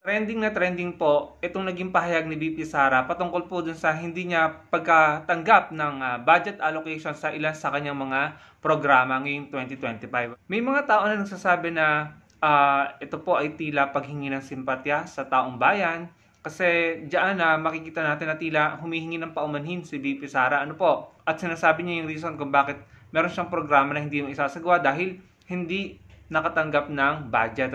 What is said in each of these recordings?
Trending na trending po itong naging pahayag ni VP Sara patungkol po dun sa hindi niya pagkatanggap ng budget allocation sa ilan sa kanyang mga programa ngayong 2025. May mga tao na nagsasabi na ito po ay tila paghingi ng simpatya sa taong bayan kasi diyan na makikita natin na tila humihingi ng paumanhin si VP Sara. Ano po? At sinasabi niya yung reason kung bakit meron siyang programa na hindi mo isasagawa dahil hindi nakatanggap ng budget.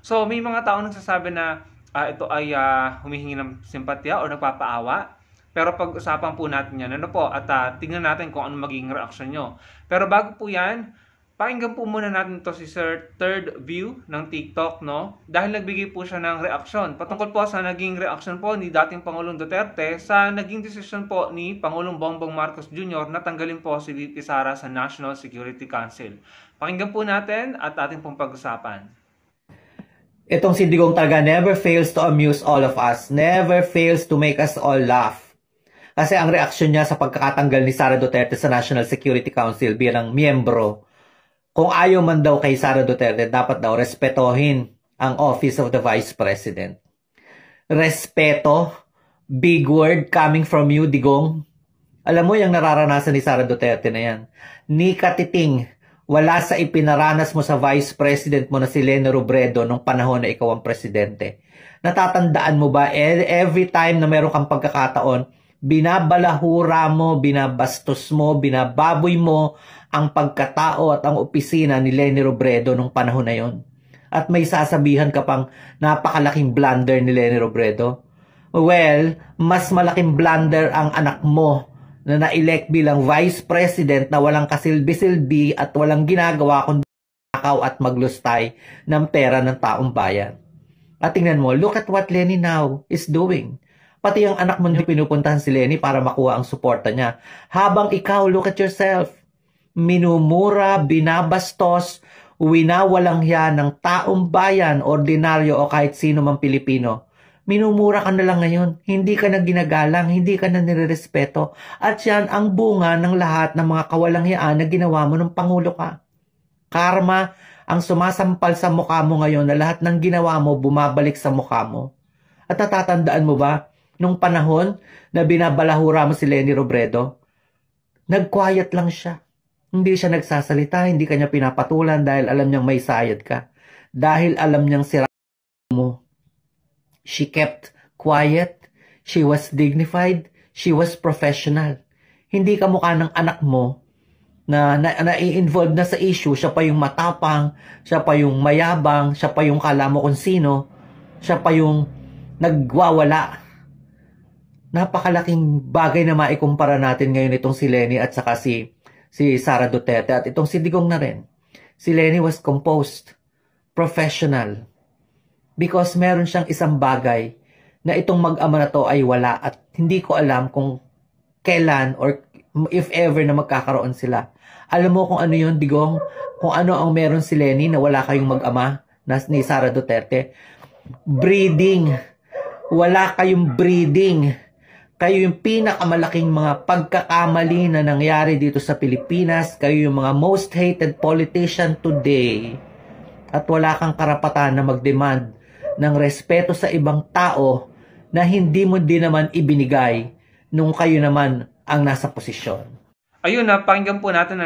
So may mga tao nagsasabi na ito ay humihingi ng simpatya o nagpapaawa. Pero pag-usapan po natin yan. At tingnan natin kung ano magiging reaksyon nyo. Pero bago po yan, pakinggan po muna natin to si Sir Third View ng TikTok, no? Dahil nagbigay po siya ng reaksyon. Patungkol po sa naging reaksyon po ni dating Pangulong Duterte sa naging desisyon po ni Pangulong Bongbong Marcos Jr. na tanggalin po si VP Sara sa National Security Council. Pakinggan po natin at ating pong pag-usapan. Itong si Digong talaga never fails to amuse all of us. Never fails to make us all laugh. Kasi ang reaksyon niya sa pagkakatanggal ni Sara Duterte sa National Security Council bilang miyembro, kung ayaw man daw kay Sara Duterte, dapat daw respetohin ang Office of the Vice President. Respeto, big word coming from you, Digong. Alam mo yung nararanasan ni Sara Duterte na yan. Ni katiting, wala sa ipinaranas mo sa Vice President mo na si Leni Robredo nung panahon na ikaw ang presidente. Natatandaan mo ba, every time na meron kang pagkakataon, binabalahura mo, binabastos mo, binababoy mo ang pagkatao at ang opisina ni Leni Robredo nung panahon na yon. At may sasabihan ka pang napakalaking blunder ni Leni Robredo. Well, mas malaking blunder ang anak mo na na-elect bilang Vice President na walang kasilbi-silbi at walang ginagawa kundi nakaw at maglustay ng pera ng taong bayan. At tingnan mo, look at what Leni now is doing. Pati ang anak mo hindi pinupuntahan si Leni para makuha ang suporta niya. Habang ikaw, look at yourself. Minumura, binabastos, winawalang hiya ng taong bayan, ordinaryo o kahit sino mang Pilipino. Minumura ka na lang ngayon. Hindi ka na ginagalang, hindi ka na nirerespeto. At yan ang bunga ng lahat ng mga kawalanghiyaan na ginawa mo nung Pangulo ka. Karma ang sumasampal sa mukha mo ngayon na lahat ng ginawa mo bumabalik sa mukha mo. At natatandaan mo ba, nung panahon na binabalahura mo si Leni Robredo, nag-quiet lang siya. Hindi siya nagsasalita, hindi kanya pinapatulan dahil alam niyang may sayad ka. Dahil alam niyang sira mo. She kept quiet, she was dignified, she was professional. Hindi ka mukha ng anak mo na i-involve na sa issue, siya pa yung matapang, siya pa yung mayabang, siya pa yung kala mo kung sino, siya pa yung nagwawala. Napakalaking bagay na maikumpara natin ngayon itong si Leni at saka si Sara Duterte at itong si Digong na rin. Si Leni was composed, professional, because meron siyang isang bagay na itong mag-ama na to ay wala at hindi ko alam kung kailan or if ever na magkakaroon sila. Alam mo kung ano yun, Digong? Kung ano ang meron si Leni na wala kayong mag-ama na ni Sara Duterte? Breeding. Wala kayong breeding. Kayo yung pinakamalaking mga pagkakamali na nangyari dito sa Pilipinas. Kayo yung mga most hated politician today. At wala kang karapatan na mag-demand ng respeto sa ibang tao na hindi mo din naman ibinigay nung kayo naman ang nasa posisyon. Ayun pakinggan po natin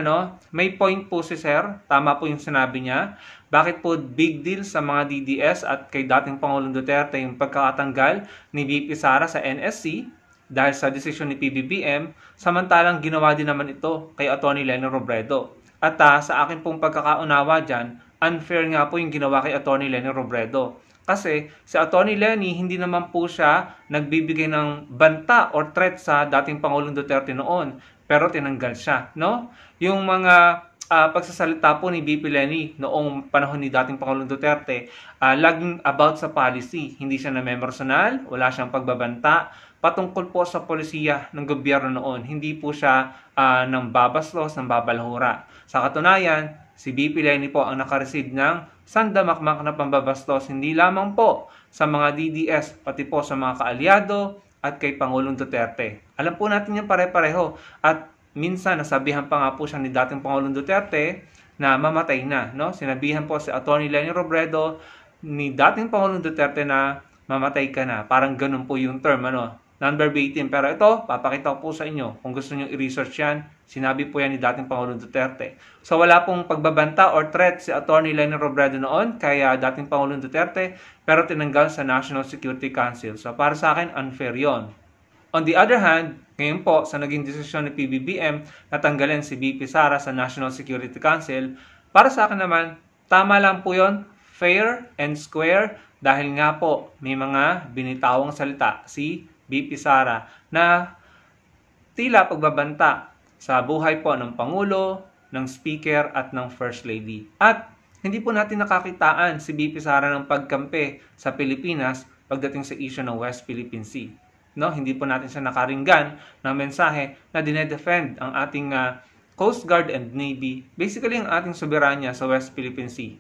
may point po si Sir, tama po yung sinabi niya. Bakit po big deal sa mga DDS at kay dating Pangulong Duterte yung pagkakatanggal ni VP Sara sa NSC dahil sa desisyon ni PBBM, samantalang ginawa din naman ito kay Atty. Leni Robredo. At sa akin pong pagkakaunawa dyan, unfair nga po yung ginawa kay Atty. Leni Robredo. Kasi si Atty. Leni, hindi naman po siya nagbibigay ng banta or threat sa dating Pangulong Duterte noon. Pero tinanggal siya, no? Yung mga pagsasalita po ni VP Leni noong panahon ni dating Pangulong Duterte, laging about sa policy. Hindi siya na-memersonal, wala siyang pagbabanta, patungkol po sa polisiya ng gobyerno noon. Hindi po siya ng babastos, ng babalhura. Sa katunayan, si VP Leni po ang nakareceive ng sandamakmak na pambabastos, hindi lamang po sa mga DDS, pati po sa mga kaalyado at kay Pangulong Duterte. Alam po natin yan pare-pareho. At minsan, nasabihan pa nga po siya ni dating Pangulong Duterte na mamatay na. No? Sinabihan po si Atty. Leni Robredo ni dating Pangulong Duterte na mamatay ka na. Parang ganun po yung term, non-verbatim. Pero ito, papakita ko po sa inyo. Kung gusto nyo i-research yan, sinabi po yan ni dating Pangulong Duterte. So wala pong pagbabanta or threat si Atty. Leni Robredo noon kay dating Pangulong Duterte, pero tinanggal sa National Security Council. So para sa akin, unfair yon. On the other hand, ngayon po sa naging desisyon ni PBBM na tanggalin si VP Sara sa National Security Council, para sa akin naman, tama lang po yon, fair and square, dahil nga po may mga binitawang salita si VP Sara na tila pagbabanta sa buhay po ng Pangulo, ng Speaker at ng First Lady. At hindi po natin nakakitaan si VP Sara ng pagkampi sa Pilipinas pagdating sa issue ng West Philippine Sea. Hindi po natin siya nakaringgan ng mensahe na dinedefend ang ating Coast Guard and Navy, basically ang ating soberanya sa West Philippine Sea,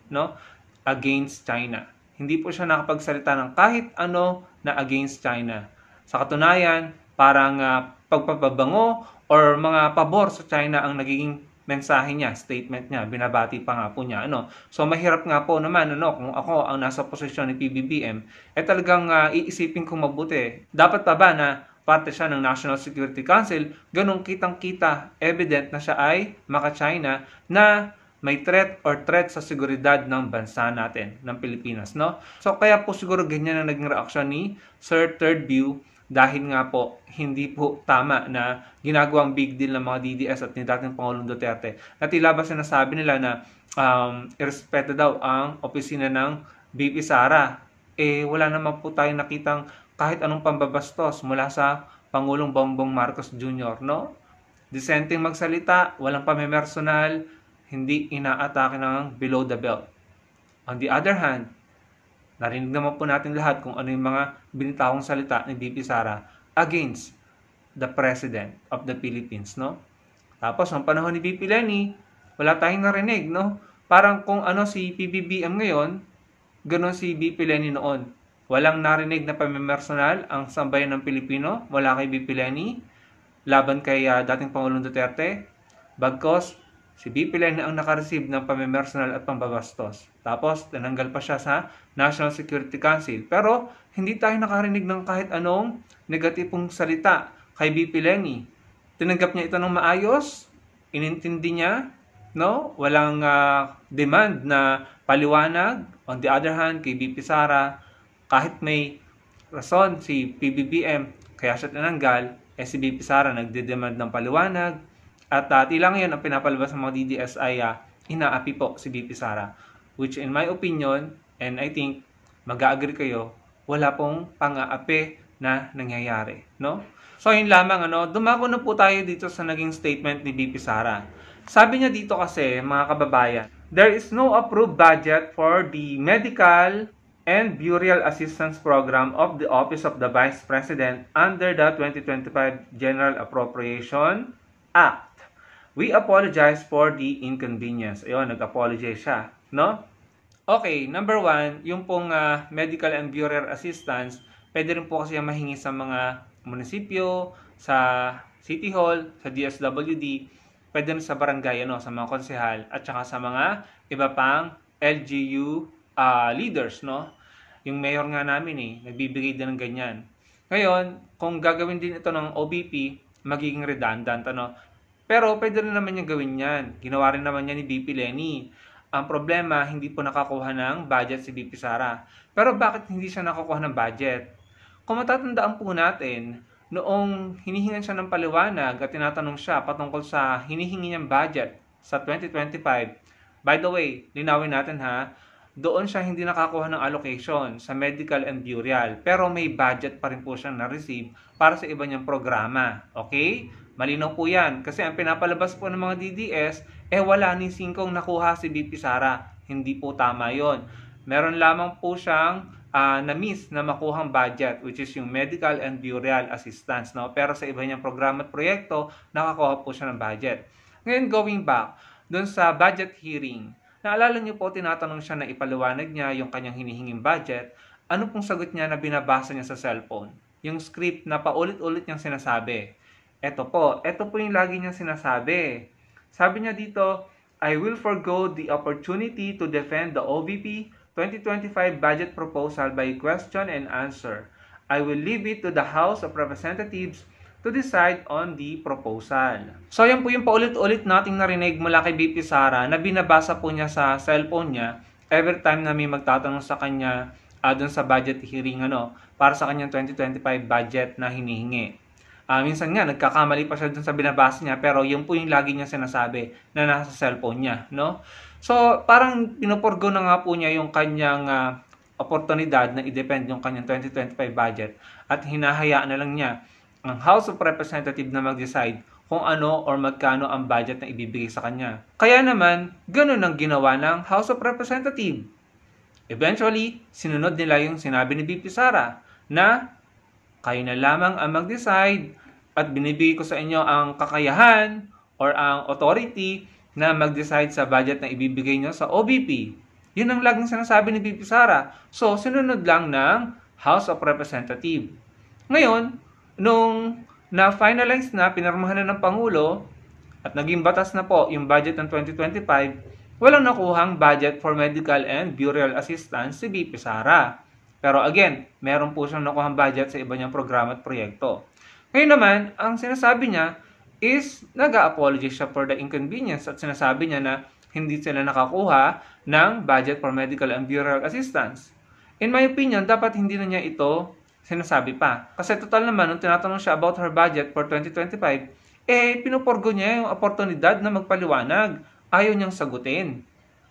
against China. Hindi po siya nakapagsalita ng kahit ano na against China. Sa katunayan, parang pagpapabango or mga pabor sa China ang nagiging mensahe niya, statement niya, binabati pa nga po niya. So mahirap nga po naman kung ako ang nasa posisyon ni PBBM, talagang iisipin kong mabuti. Dapat pa ba na parte siya ng National Security Council, ganun kitang-kita, evident na siya ay maka-China na may threat sa seguridad ng bansa natin, ng Pilipinas, So kaya po siguro ganyan ang naging reaksyon ni Sir Third View, dahil nga po hindi po tama na ginagawang big deal ng mga DDS at ni dating Pangulong Duterte. At tila ba sinasabi nila na irespeto daw ang opisina ng VP Sara. Wala naman po tayong nakitang kahit anong pambabastos mula sa Pangulong Bongbong Marcos Jr., Disenteng magsalita, walang pamimersonal, hindi inaatake ng below the belt. On the other hand, narinig naman po natin lahat kung ano yung mga binitawang salita ni VP Sara against the President of the Philippines, Tapos, ang panahon ni VP Leni, wala tayong narinig, Parang kung ano si PBBM ngayon, ganoon si VP Leni noon. Walang narinig na pamimersonal ang sambayan ng Pilipino mula kay VP Leni laban kay dating Pangulong Duterte. Bagkos, si VP Leni ang nakareceive ng pamimersonal at pambabastos. Tapos, tinanggal pa siya sa National Security Council. Pero, hindi tayo nakarinig ng kahit anong negatipong salita kay VP Leni. Tinanggap niya ito ng maayos, inintindi niya, walang demand na paliwanag. On the other hand, kay VP Sara, kahit may rason si PBBM, kaya siya tinanggal, si VP Sara nagde-demand ng paliwanag. At tila ngayon ang pinapalabas ng mga DDS ay inaapi po si VP Sara. Which in my opinion, and I think mag-agree kayo, wala pong pang-aapi na nangyayari. So yun lamang, dumako na po tayo dito sa naging statement ni VP Sara. Sabi niya dito kasi, mga kababayan, there is no approved budget for the medical and burial assistance program of the Office of the Vice President under the 2025 General Appropriation Act. We apologize for the inconvenience. Ayun, nag-apologize siya, Okay, number 1, yung pong medical and burial assistance, pwede rin po kasi mahingi sa mga munisipyo, sa City Hall, sa DSWD, pwede rin sa barangay, sa mga konsehal, at saka sa mga iba pang LGU leaders, Yung mayor nga namin, nagbibigay din ng ganyan. Ngayon, kung gagawin din ito ng OBP, magiging redundant, Pero pwede rin naman niya gawin yan. Ginawa rin naman niya ni VP Leni. Ang problema, hindi po nakakuha ng budget si VP Sara. Pero bakit hindi siya nakakuha ng budget? Kung matatandaan po natin, noong hinihingan siya ng paliwanag at tinatanong siya patungkol sa hinihingi niyang budget sa 2025, by the way, linawin natin doon siya hindi nakakuha ng allocation sa medical and burial. Pero may budget pa rin po siyang na-receive para sa iba niyang programa. Okay? Malinaw po yan. Kasi ang pinapalabas po ng mga DDS, wala ni singkong nakuha si VP Sara. Hindi po tama yon. Meron lamang po siyang na-miss na makuhang budget, which is yung medical and burial assistance. Pero sa iba niyang programa at proyekto, nakakuha po siya ng budget. Ngayon, going back, doon sa budget hearing, naalala niyo po, tinatanong siya na ipaliwanag niya yung kanyang hinihinging budget. Ano pong sagot niya na binabasa niya sa cellphone? Yung script na paulit-ulit niyang sinasabi. Ito po yung lagi niyang sinasabi. Sabi niya dito, I will forgo the opportunity to defend the OVP 2025 budget proposal by question and answer. I will leave it to the House of Representatives to decide on the proposal. So yan po yung paulit-ulit nating narinig mula kay BP Sara na binabasa po niya sa cellphone niya every time na may magtatanong sa kanya dun sa budget hearing para sa kanyang 2025 budget na hinihingi. Minsan nga, nagkakamali pa siya dun sa binabasa niya, pero yun po yung lagi niya sinasabi na nasa cellphone niya, no? So, parang pinupurgo na nga po niya yung kanyang oportunidad na i-depend yung kanyang 2025 budget at hinahayaan na lang niya ang House of Representatives na mag-decide kung ano or magkano ang budget na ibibigay sa kanya. Kaya naman, ganun ang ginawa ng House of Representatives. Eventually, sinunod nila yung sinabi ni BP Sara na kayo na lamang ang mag-decide at binibigay ko sa inyo ang kakayahan or ang authority na mag-decide sa budget na ibibigay nyo sa OBP. Yun ang laging sinasabi ni BP Sara. So, sinunod lang ng House of Representatives. Ngayon, nung na-finalize na, pinirmahan na ng Pangulo at naging batas na po yung budget ng 2025, walang nakuhang budget for medical and burial assistance si BP Sara. Pero again, meron po siyang nakuhang budget sa iba niyang programa at proyekto. Ngayon naman, ang sinasabi niya is nag-a-apologize siya for the inconvenience at sinasabi niya na hindi sila nakakuha ng budget for medical and burial assistance. In my opinion, dapat hindi na niya ito sinasabi pa. Kasi total naman, nung tinatanong siya about her budget for 2025, pinuporgo niya yung oportunidad na magpaliwanag. Ayaw niyang sagutin.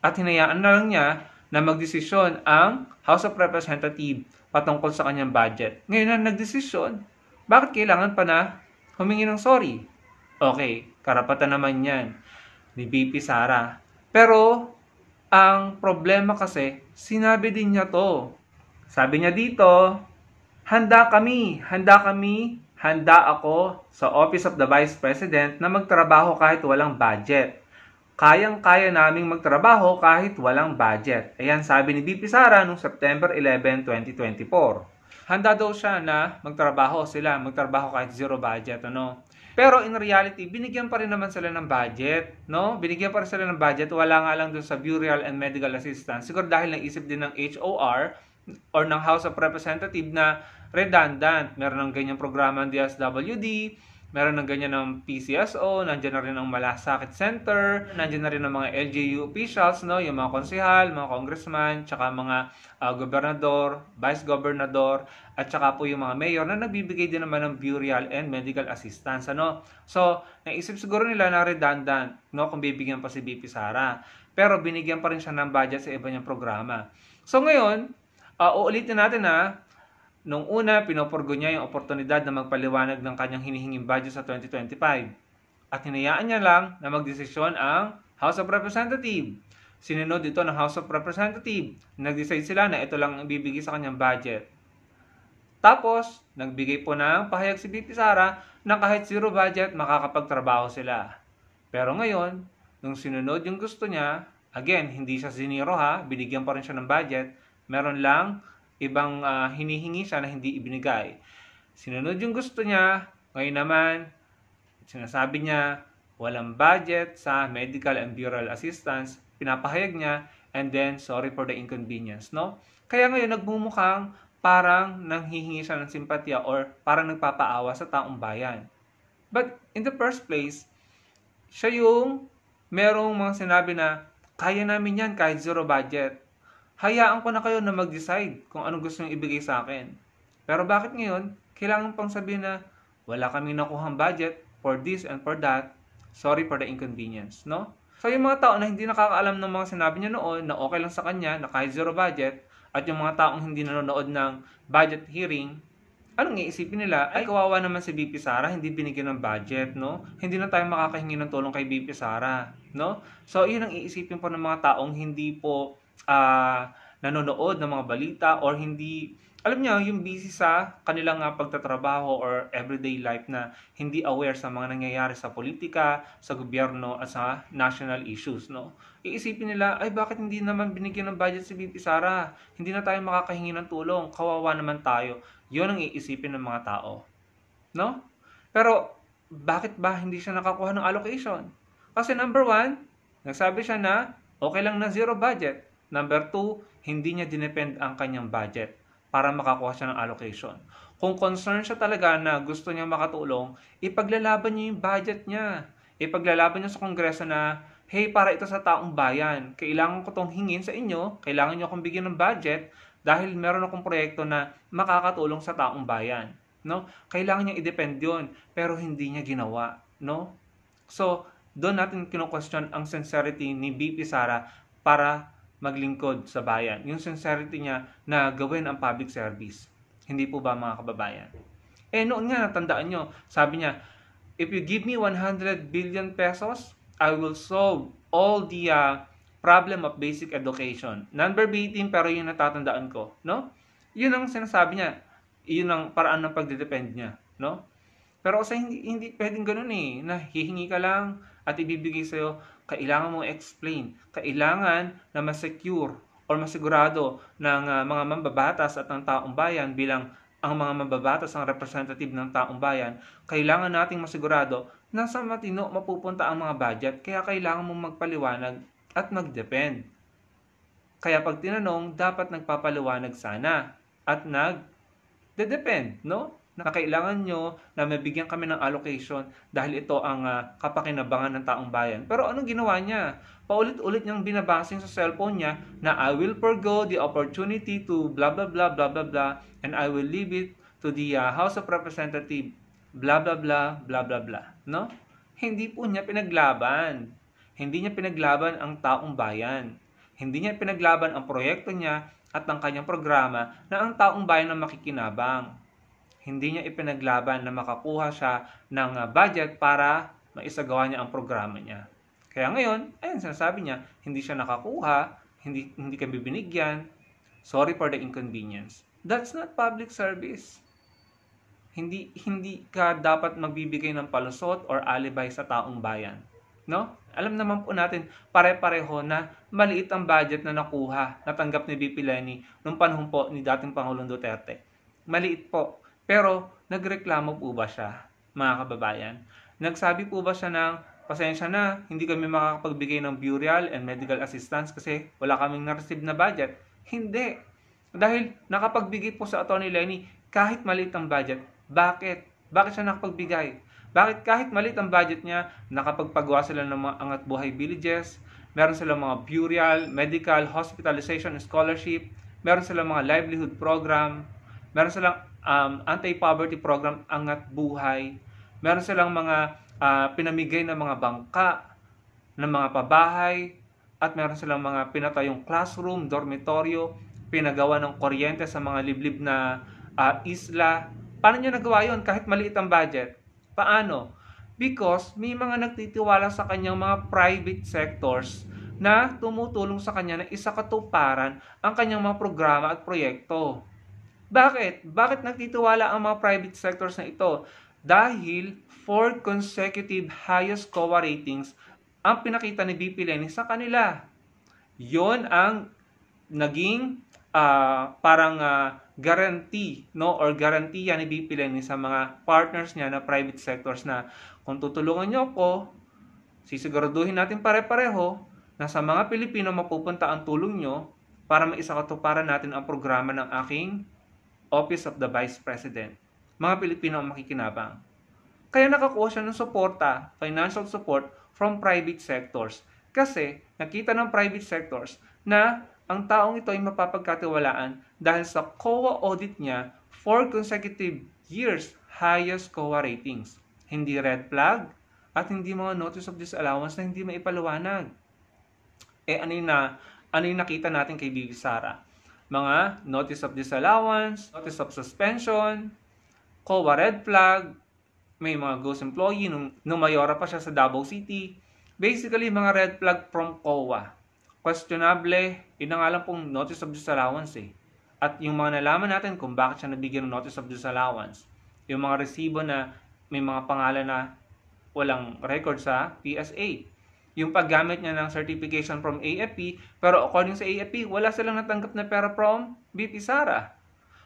At hinayaan na lang niya na magdesisyon ang House of Representatives patungkol sa kanyang budget. Ngayon na nagdesisyon, bakit kailangan pa na humingi ng sorry? Okay, karapatan naman yan ni BP Sara. Pero, ang problema kasi, sinabi din niya to. Sabi niya dito, handa ako sa Office of the Vice President na magtrabaho kahit walang budget. Kayang-kaya naming magtrabaho kahit walang budget. Ayan, sabi ni BP Sara noong September 11, 2024. Handa daw siya na magtrabaho kahit zero budget, Pero in reality, binigyan pa rin naman sila ng budget, Binigyan pa rin sila ng budget, wala nga lang dun sa burial and medical assistance. Siguro dahil naisip din ng HOR or ng House of Representatives na redundant. Meron ng ganyang programa ng DSWD, meron ng ganyan ng PCSO, nandiyan na rin ang Malasakit Center, nandiyan na rin ang mga LGU officials, yung mga konsehal, mga congressman, tsaka mga gobernador, vice-gobernador, at tsaka po yung mga mayor na nagbibigay din naman ng burial and medical assistance. So, naisip siguro nila na redundant kung bibigyan pa si BP Sara. Pero binigyan pa rin siya ng budget sa iba niyang programa. So ngayon, uulitin natin na nung una, pinupurgo niya yung oportunidad na magpaliwanag ng kanyang hinihinging budget sa 2025. At hinayaan niya lang na magdesisyon ang House of Representatives. Sinunod ito ng House of Representatives. Nag-decide sila na ito lang ang ibibigay sa kanyang budget. Tapos, nagbigay po ng pahayag si BP Sara na kahit zero budget, makakapagtrabaho sila. Pero ngayon, nung sinunod yung gusto niya, again, hindi siya zinero binigyan pa rin siya ng budget, meron lang ibang hinihingi siya na hindi ibinigay. Sinunod yung gusto niya, ngayon naman, sinasabi niya, walang budget sa medical and burial assistance, pinapahayag niya, and then, sorry for the inconvenience, Kaya ngayon, nagmumukhang parang nanghihingi siya ng simpatya or parang nagpapaawa sa taong bayan. But, in the first place, siya yung merong mga sinabi na, kaya namin yan kahit zero budget. Hayaan ko na kayo na mag-decide kung anong gusto nyo ibigay sa akin. Pero bakit ngayon, kailangan pang sabihin na wala kaming nakuhang budget for this and for that. Sorry for the inconvenience, So yung mga tao na hindi nakakaalam ng mga sinabi niya noon na okay lang sa kanya na kahit zero budget at yung mga taong hindi nanonood ng budget hearing, anong iisipin nila? Ay, kawawa naman si BP Sara, hindi binigyan ng budget, Hindi na tayo makakahingi ng tulong kay BP Sara, So yun ang iisipin po ng mga taong hindi po nanonood ng mga balita or hindi, alam niyo, yung busy sa kanilang pagtatrabaho or everyday life na hindi aware sa mga nangyayari sa politika, sa gobyerno at sa national issues, Iisipin nila, ay bakit hindi naman binigyan ng budget si BP Sara? Hindi na tayo makakahingi ng tulong, kawawa naman tayo. Yun ang iisipin ng mga tao, Pero bakit ba hindi siya nakakuha ng allocation? Kasi number one, nagsabi siya na okay lang na zero budget. Number 2, hindi niya dinepend ang kanyang budget para makakuha siya ng allocation. Kung concerned siya talaga na gusto niyang makatulong, ipaglalaban niya yung budget niya. Ipaglalaban niya sa Kongreso na, hey, para ito sa taong bayan, kailangan ko itong hingin sa inyo, kailangan niyo akong bigyan ng budget dahil meron akong proyekto na makakatulong sa taong bayan. No? Kailangan niya i-depend yun, pero hindi niya ginawa. No? So, doon natin kino-question ang sincerity ni VP Sara para maglingkod sa bayan. Yung sincerity niya na gawin ang public service. Hindi po ba mga kababayan? Noon nga, natandaan nyo, sabi niya, if you give me 100 billion pesos, I will solve all the problem of basic education. Non-verbatim, pero yun natatandaan ko. No? Yun ang sinasabi niya. Yun ang paraan ng pagdedepend niya. No? Pero kasi hindi pwedeng ganun na hihingi ka lang at ibibigay sa'yo, kailangan mong explain. Kailangan na ma-secure or masigurado ng mga mambabatas at ng taong bayan bilang ang mga mambabatas ang representative ng taong bayan, kailangan nating masigurado na sa matino mapupunta ang mga budget, kaya kailangan mong magpaliwanag at mag-depend. Kaya pag tinanong, dapat nagpapaliwanag sana at nag-depend, no? Na kailangan nyo na mabigyan kami ng allocation dahil ito ang kapakinabangan ng taong bayan. Pero anong ginawa niya? Paulit-ulit niyang binabasing sa cellphone niya na I will forgo the opportunity to blah blah blah blah blah blah and I will leave it to the House of Representatives blah blah blah blah blah blah. No? Hindi po niya pinaglaban. Hindi niya pinaglaban ang taong bayan. Hindi niya pinaglaban ang proyekto niya at ang kanyang programa na ang taong bayan ang makikinabang. Hindi niya ipinaglaban na makakuha siya ng budget para maisagawa niya ang programa niya. Kaya ngayon, ayun, sinasabi niya, hindi siya nakakuha, hindi ka bibinigyan, sorry for the inconvenience. That's not public service. Hindi ka dapat magbibigay ng palusot or alibay sa taong bayan. No? Alam naman po natin, pare-pareho na maliit ang budget na natanggap ni VP Leni noong panahon po ni dating Pangulong Duterte. Maliit po. Pero, nagreklamo po ba siya, mga kababayan? Nagsabi po ba siya ng, pasensya na, hindi kami makakapagbigay ng burial and medical assistance kasi wala kaming na-receive na budget? Hindi. Dahil nakapagbigay po sa Atty. Leni kahit maliit ang budget. Bakit? Bakit siya nakapagbigay? Bakit kahit maliit ang budget niya, nakapagpagawa sila ng mga angat buhay villages, meron silang mga burial, medical, hospitalization, scholarship, meron silang mga livelihood program, meron silang anti-poverty program, angat buhay. Meron silang mga pinamigay na mga bangka, ng mga pabahay, at meron silang mga pinatayong classroom, dormitoryo, pinagawa ng kuryente sa mga liblib na isla. Paano nyo nagawa yun kahit maliit ang budget? Paano? Because may mga nagtitiwala sa kanyang mga private sectors na tumutulong sa kanya na isakatuparan ang kanyang mga programa at proyekto. Bakit? Bakit nagtitiwala ang mga private sectors na ito? Dahil 4 consecutive highest COA ratings ang pinakita ni VP Leni sa kanila. Yon ang naging guarantee, no, or garantiya ni VP Leni sa mga partners niya na private sectors na kung tutulungan niyo ako, sisiguraduhin natin pare-pareho na sa mga Pilipino mapupunta ang tulong niyo para maisakatuparan natin ang programa ng aking Office of the Vice President. Mga Pilipino ang makikinabang. Kaya nakakuha siya ng suporta, financial support from private sectors. Kasi nakita ng private sectors na ang taong ito ay mapapagkatiwalaan dahil sa COA audit niya, 4 consecutive years highest COA ratings. Hindi red flag at hindi mga notice of disallowance na hindi maipaliwanag. Ano yung nakita natin kay VP Sara? Mga notice of disallowance, notice of suspension, COA red flag, may mga ghost employee nung mayora pa siya sa Davao City. Basically, mga red flag from COA. Questionable, inangalan pong notice of disallowance At yung mga nalaman natin kung bakit siya nabigyan ng notice of disallowance, yung mga resibo na may mga pangalan na walang record sa PSA. Yung paggamit niya ng certification from AFP, pero according sa AFP, wala silang natanggap na pera from VP Sara.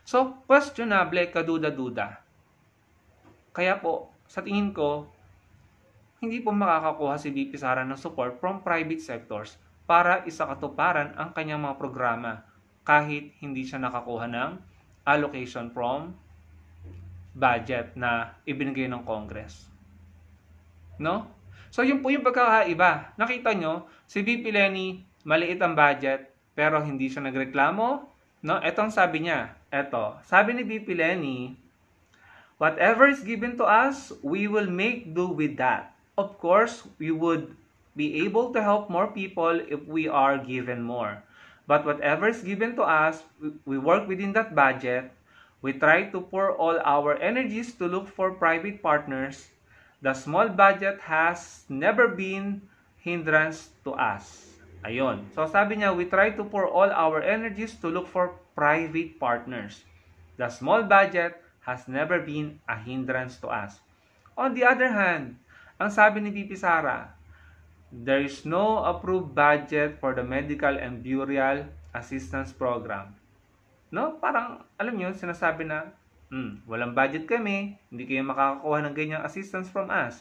So, questionable, kaduda-duda. Kaya po, sa tingin ko, hindi po makakakuha si VP Sara ng support from private sectors para isakatuparan ang kanyang mga programa kahit hindi siya nakakuha ng allocation from budget na ibinigay ng Congress. No? So yun po yung pagkakaiba. Nakita nyo, si VP Leni, maliit ang budget, pero hindi siya nagreklamo. No? Etong sabi niya. Sabi ni VP Leni, whatever is given to us, we will make do with that. Of course, we would be able to help more people if we are given more. But whatever is given to us, we work within that budget. We try to pour all our energies to look for private partners. The small budget has never been hindrance to us. Ayun. So sabi niya, we try to pour all our energies to look for private partners. The small budget has never been a hindrance to us. On the other hand, ang sabi ni VP Sara, there is no approved budget for the medical and burial assistance program. No? Parang, alam nyo, sinasabi na, walang budget kami, hindi kayo makakakuha ng ganyang assistance from us.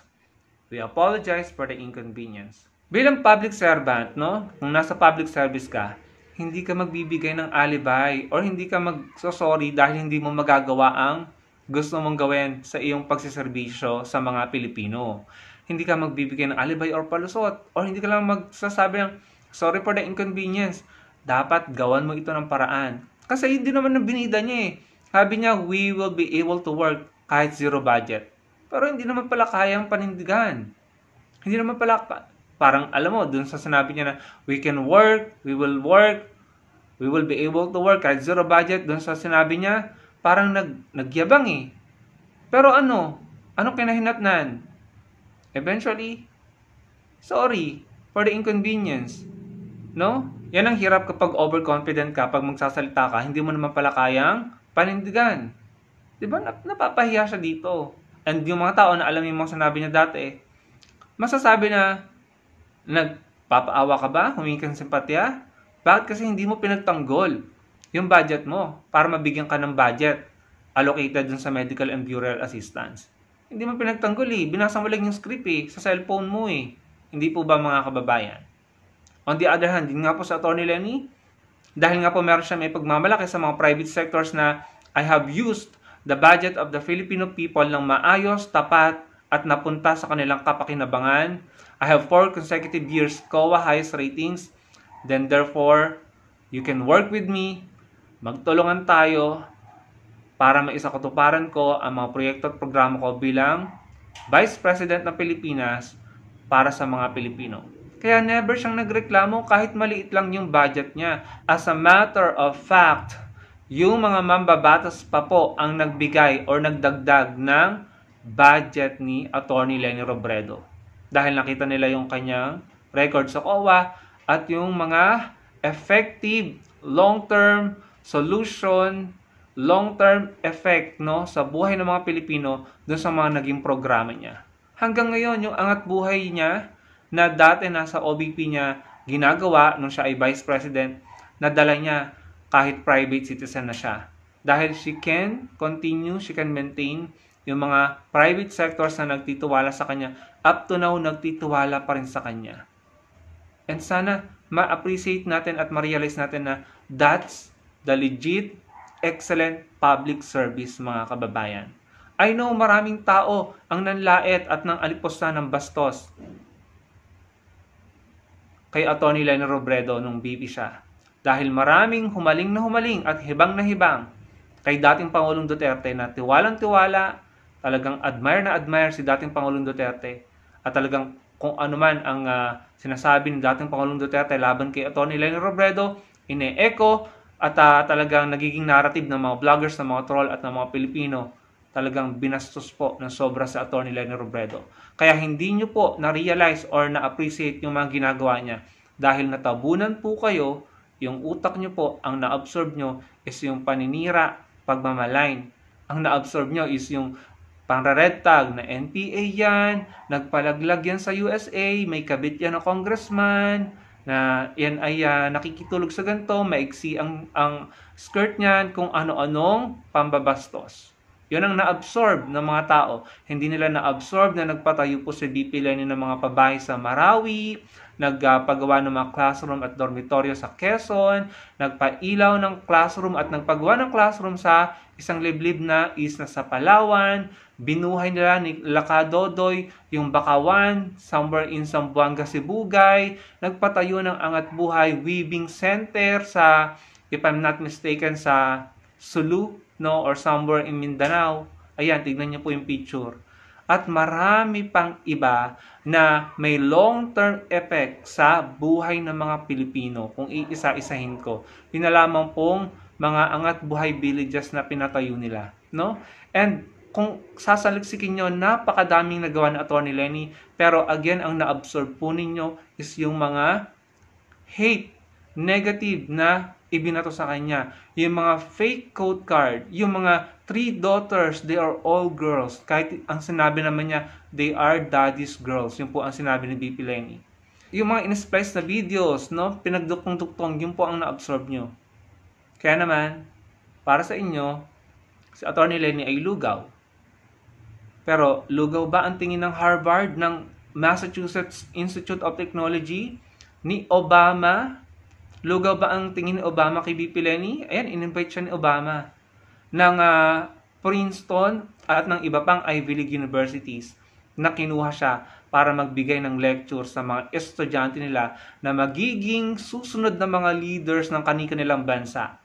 We apologize for the inconvenience. Bilang public servant, no? Kung nasa public service ka, hindi ka magbibigay ng alibi or hindi ka magsosorry dahil hindi mo magagawa ang gusto mong gawin sa iyong pagsiservisyo sa mga Pilipino. Hindi ka magbibigay ng alibi or palusot or hindi ka lang magsasabi ng sorry for the inconvenience. Dapat gawan mo ito ng paraan. Kasi hindi naman ang binida niya eh. Sabi niya, we will be able to work kahit zero budget. Pero hindi naman pala kayang panindigan. Hindi naman pala, parang alam mo, dun sa sinabi niya na, we can work, we will be able to work kahit zero budget. Dun sa sinabi niya, parang nagyabang eh. Pero anong kinahinatnan? Eventually, sorry for the inconvenience. No? Yan ang hirap kapag overconfident ka, pag magsasalita ka, hindi mo naman pala kayang panindigan. Diba? Napapahiya siya dito. And yung mga tao na alam yung mga sinabi niya dati, masasabi na, nagpapaawa ka ba? Humingi ka ng simpatya? Bakit kasi hindi mo pinagtanggol yung budget mo para mabigyan ka ng budget allocated dun sa medical and burial assistance? Hindi mo pinagtanggol eh. Binasa mo lang yung script eh. Sa cellphone mo eh. Hindi po ba mga kababayan? On the other hand, din nga po sa Atty. Leni, dahil nga po meron siya may pagmamalaki sa mga private sectors na I have used the budget of the Filipino people ng maayos, tapat, at napunta sa kanilang kapakinabangan. I have 4 consecutive years COA highest ratings. Then therefore, you can work with me. Magtulungan tayo para maisakatuparan ko ang mga proyekto at programa ko bilang Vice President ng Pilipinas para sa mga Pilipino. Kaya never siyang nagreklamo kahit maliit lang yung budget niya. As a matter of fact, yung mga mambabatas pa po ang nagbigay or nagdagdag ng budget ni Atty. Leni Robredo. Dahil nakita nila yung kanyang record sa COA at yung mga effective long-term solution, long-term effect sa buhay ng mga Pilipino doon sa mga naging programa niya. Hanggang ngayon, yung angat buhay niya na dati nasa OBP niya ginagawa nung siya ay Vice President, nadala niya kahit private citizen na siya. Dahil she can continue, she can maintain yung mga private sectors na nagtitiwala sa kanya. Up to now, nagtitiwala pa rin sa kanya. And sana ma-appreciate natin at ma-realize natin na that's the legit, excellent public service, mga kababayan. I know maraming tao ang nanlait at nang aliposta ng bastos kay Atty. Leni Robredo nung BP siya. Dahil maraming humaling at hibang na hibang kay dating Pangulong Duterte na tiwalang-tiwala, talagang admire si dating Pangulong Duterte at talagang kung ano man ang sinasabi ng dating Pangulong Duterte laban kay Atty. Leni Robredo, ine-echo at talagang nagiging narrative ng mga vloggers, ng mga troll at ng mga Pilipino, talagang binastos po ng sobra sa Atty. Leni Robredo. Kaya hindi nyo po na-realize or na-appreciate yung mga ginagawa niya dahil natabunan po kayo, yung utak nyo po, ang na-absorb nyo is yung paninira, pagmamalain. Ang na-absorb nyo is yung pang-red tag na NPA yan, nagpalaglag yan sa USA, may kabit yan na congressman, na yan ay nakikitulog sa ganito, maiksi ang skirt niyan, kung ano-anong pambabastos. Yun ang na-absorb ng mga tao. Hindi nila na-absorb na nagpatayo po si VP Leni ng mga pabahay sa Marawi, nagpagawa ng mga classroom at dormitoryo sa Quezon, nagpailaw ng classroom at nagpagawa ng classroom sa isang liblib na isla sa Palawan, binuhay nila ni Lakadodoy yung Bakawan, somewhere in Zamboanga, Sibugay, nagpatayo ng Angat Buhay Weaving Center sa, if I'm not mistaken, sa Sulu, no, or somewhere in Mindanao. Ayan, tignan niyo po yung picture. At marami pang iba na may long-term effect sa buhay ng mga Pilipino kung iisa-isahin ko. Yun na lamang pong mga Angat Buhay villages na pinatayo nila, no? And kung sasaliksikin nyo, napakadaming nagawa ni Atty. Leni, pero again, ang na-absorb po ninyo is yung mga hate, negative na ibinato sa kanya. Yung mga fake code card, yung mga 3 daughters, they are all girls. Kahit ang sinabi naman niya, they are daddy's girls. Yun po ang sinabi ni VP Leni. Yung mga in-splice na videos, no, pinagduktong-duktong, yun po ang na-absorb nyo. Kaya naman, para sa inyo, si Atty. Leni ay lugaw. Pero lugaw ba ang tingin ng Harvard, ng Massachusetts Institute of Technology, ni Obama? Lugaw ba ang tingin ni Obama kay VP Leni? Ayan, in-invite siya ni Obama ng Princeton at ng iba pang Ivy League universities na kinuha siya para magbigay ng lecture sa mga estudyante nila na magiging susunod na mga leaders ng kanilang bansa.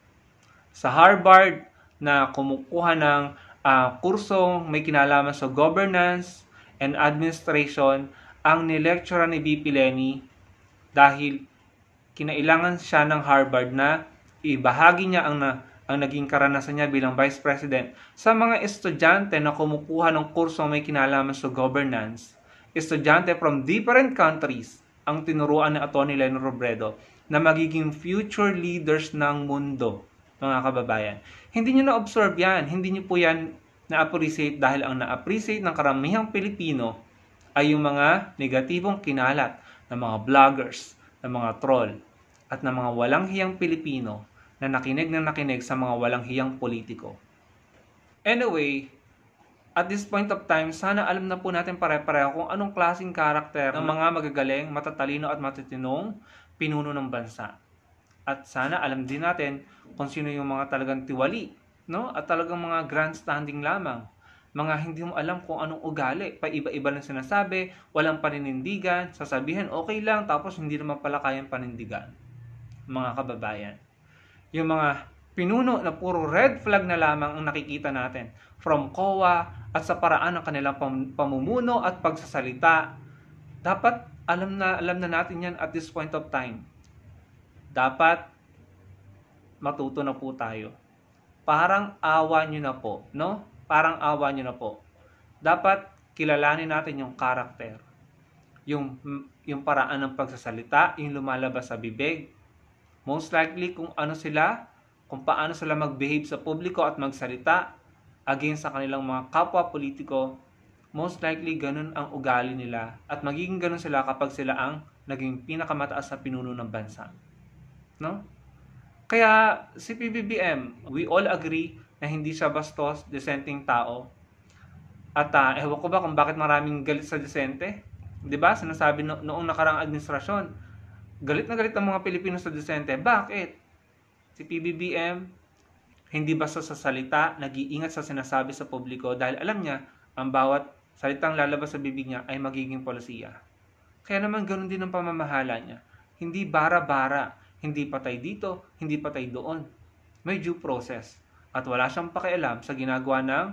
Sa Harvard na kumukuha ng kursong may kinalaman sa governance and administration, ang nilecture ni VP Leni dahil kinailangan siya ng Harvard na ibahagi niya ang naging karanasan niya bilang Vice President sa mga estudyante na kumukuha ng kursong may kinalaman sa governance. Estudyante from different countries ang tinuruan ni Atty. Leni Robredo na magiging future leaders ng mundo, mga kababayan. Hindi nyo na-observe yan. Hindi nyo po yan na-appreciate dahil ang na-appreciate ng karamihang Pilipino ay yung mga negatibong kinalat ng mga vloggers, ng mga troll, at ng mga walang hiyang Pilipino na nakinig sa mga walang hiyang politiko. Anyway, at this point of time, sana alam na po natin pare-pareho kung anong klaseng karakter ng mga magagaling, matatalino at matitinong pinuno ng bansa. At sana alam din natin kung sino yung mga talagang tiwali, no? At talagang mga grandstanding lamang. Mga hindi mo alam kung anong ugali, paiba-iba lang sinasabi, walang paninindigan, sasabihin okay lang, tapos hindi naman pala kayang panindigan. Mga kababayan. Yung mga pinuno na puro red flag na lamang ang nakikita natin from COA at sa paraan ng kanilang pamumuno at pagsasalita. Dapat alam na natin yan at this point of time. Dapat matuto na po tayo. Parang awa nyo na po, no? Parang awa nyo na po. Dapat kilalanin natin yung karakter. Yung paraan ng pagsasalita, yung lumalabas sa bibig. Most likely kung paano sila mag-behave sa publiko at magsalita against sa kanilang mga kapwa politiko, most likely ganun ang ugali nila at magiging ganun sila kapag sila ang naging pinakamataas na pinuno ng bansa. No? Kaya si PBBM, we all agree na hindi siya bastos, dissenting tao. At ewan ko ba kung bakit maraming galit sa disente? 'Di ba? Sinasabi noong nakarang administrasyon, galit na galit ang mga Pilipino sa disente. Bakit? Si PBBM, hindi basta sa salita, nag-iingat sa sinasabi sa publiko dahil alam niya, ang bawat salitang lalabas sa bibig niya ay magiging polisiya. Kaya naman ganoon din ang pamamahala niya. Hindi bara-bara, hindi patay dito, hindi patay doon. May due process. At wala siyang pakialam sa ginagawa ng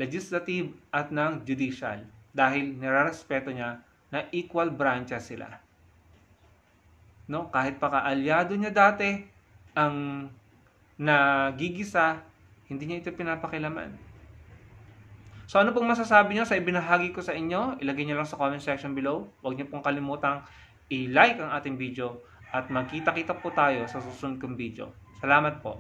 legislative at ng judicial dahil nirarespeto niya na equal branches sila. No, kahit pa kaalyado niya dati ang nagigisa, hindi niya ito pinapakilaman. So ano pong masasabi niyo sa ibinahagi ko sa inyo? Ilagay niyo lang sa comment section below. Huwag niyo pong kalimutang i-like ang ating video at magkita-kita po tayo sa susunod kong video. Salamat po.